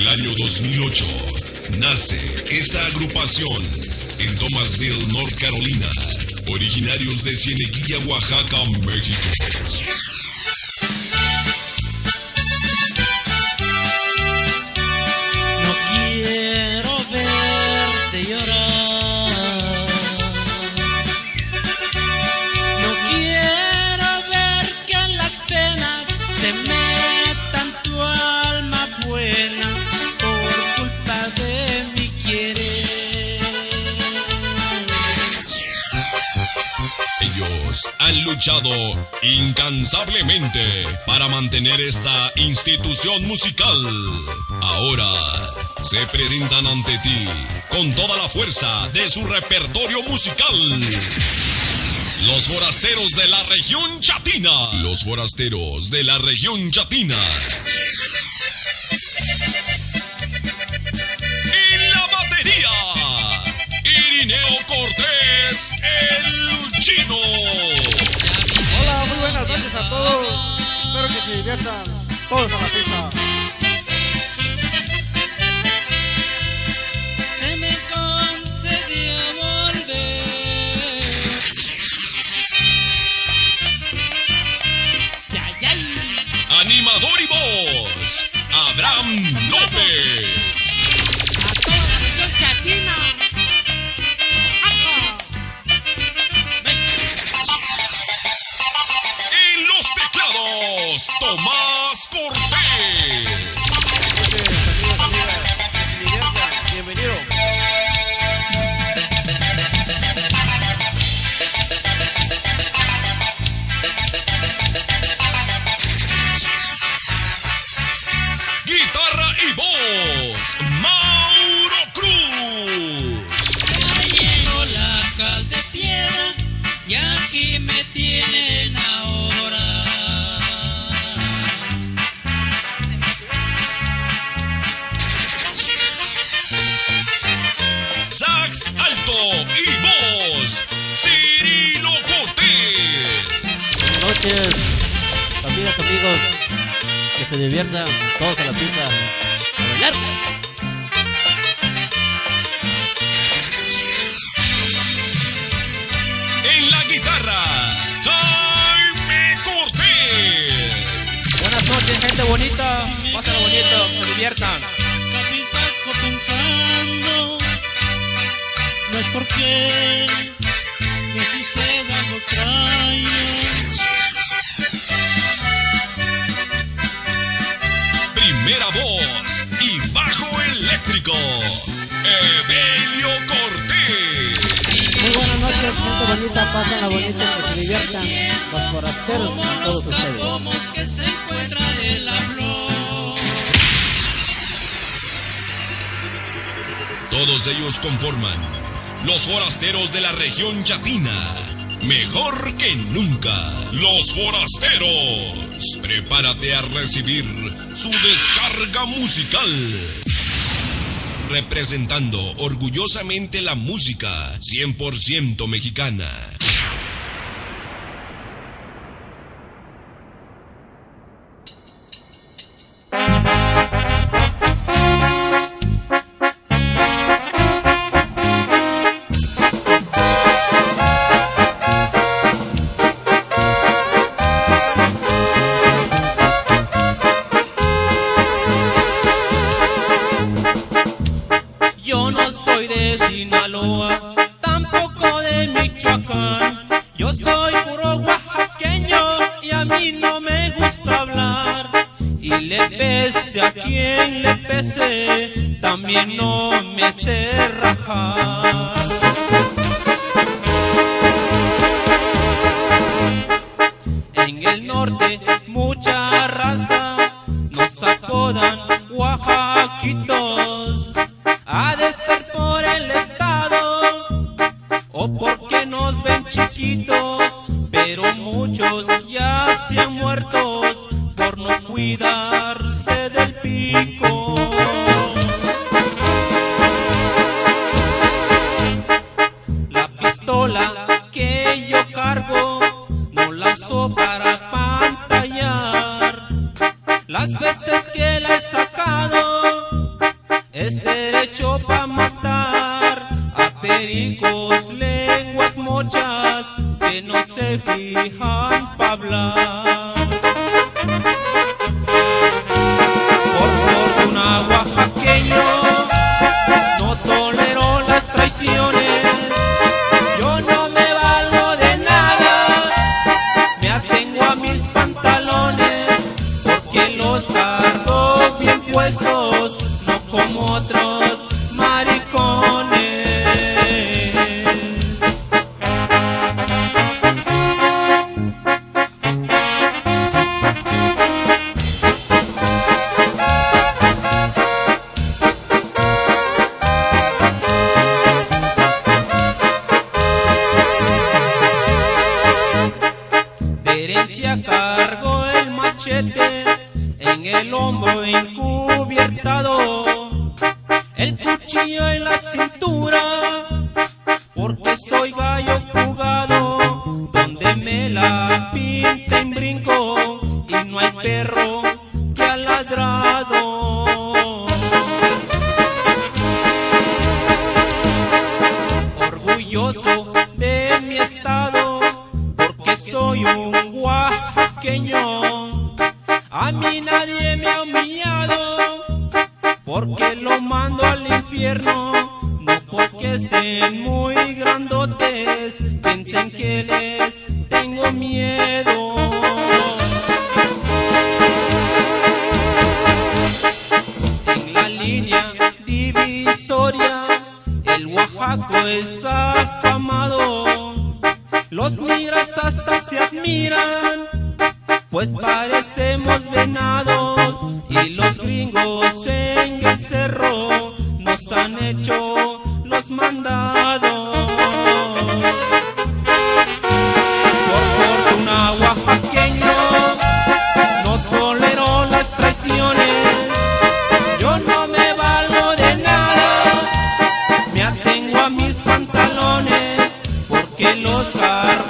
el año 2008 nace esta agrupación en Thomasville, North Carolina, originarios de Cieneguilla, Oaxaca, México. No quiero verte llorar, no quiero ver que en las penas se metan tu alma buena por culpa de mi querer. Ellos han luchado incansablemente para mantener esta institución musical. Ahora se presentan ante ti con toda la fuerza de su repertorio musical. Los forasteros de la región chatina. Los forasteros de la región chatina. En la batería, Irineo Cortés, el chino. Hola, muy buenas noches a todos. Espero que se diviertan todos a la pista. Se me concedió volver. Ya, ya. Animador y voz, Abraham López. A toda la región chatina. En los teclados, Tomás Cortés. Noches, amigos, amigas, que se diviertan. Bienvenido. Guitarra y voz, Mauro Cruz. Lleno la cal de tierra y aquí me tienen ahora. Sax alto y voz, Cirilo Cortés. Buenas noches, amigas, amigos, que se diviertan todos a la pista a bailar. En la guitarra, Jaime Cortés. Buenas noches, gente bonita. Pásenlo bonito, que se diviertan. Cabizbajo pensando, no es porque me suceda lo extraño. Primera voz y bajo eléctrico, Evelio Cortés. Muy buenas noches, gente bonita, pásenla bonito, que se diviertan los forasteros Como con todos los ustedes. cardomos que se encuentran en la flor. Todos ellos conforman los forasteros de la región chatina. Mejor que nunca, los forasteros. Prepárate a recibir su descarga musical. Representando orgullosamente la música 100% mexicana. Yo no soy de Sinaloa, tampoco de Michoacán. Yo soy puro oaxaqueño y a mí no me gusta hablar. Y le pese a quien le pese, también no me sé rajar. En el norte mucha raza nos apodan oaxaquitos. Ha de ser por el estado o porque nos ven chiquitos, pero muchos ya se han muerto por no cuidarse del pico. La pistola que yo cargo no la uso para pantallar. Las veces que la he sacado elijan pa' hablar. Por fortuna oaxaqueño, no tolero las traiciones. Yo no me valgo de nada, me atengo a mis pantalones, porque los cargo bien puestos, no como otros maricones. De herencia cargo el machete, en el hombro encubiertado, el cuchillo en la cintura, porque soy gallo jugado, donde me la pinten brinco, y no hay perro que ha ladrado. Orgulloso de mi estado, porque soy un oaxaqueño, a mí nadie me ha humillado, porque lo mando al infierno, no porque estén muy grandotes, piensen que les tengo miedo. En la línea divisoria, el oaxaco es afamado, los miras hasta se admiran, pues parecemos venados, y los gringos en el cerro nos han hecho los mandados. Por fortuna oaxaqueño, no tolero las traiciones. Yo no me valgo de nada, me atengo a mis pantalones, porque los carros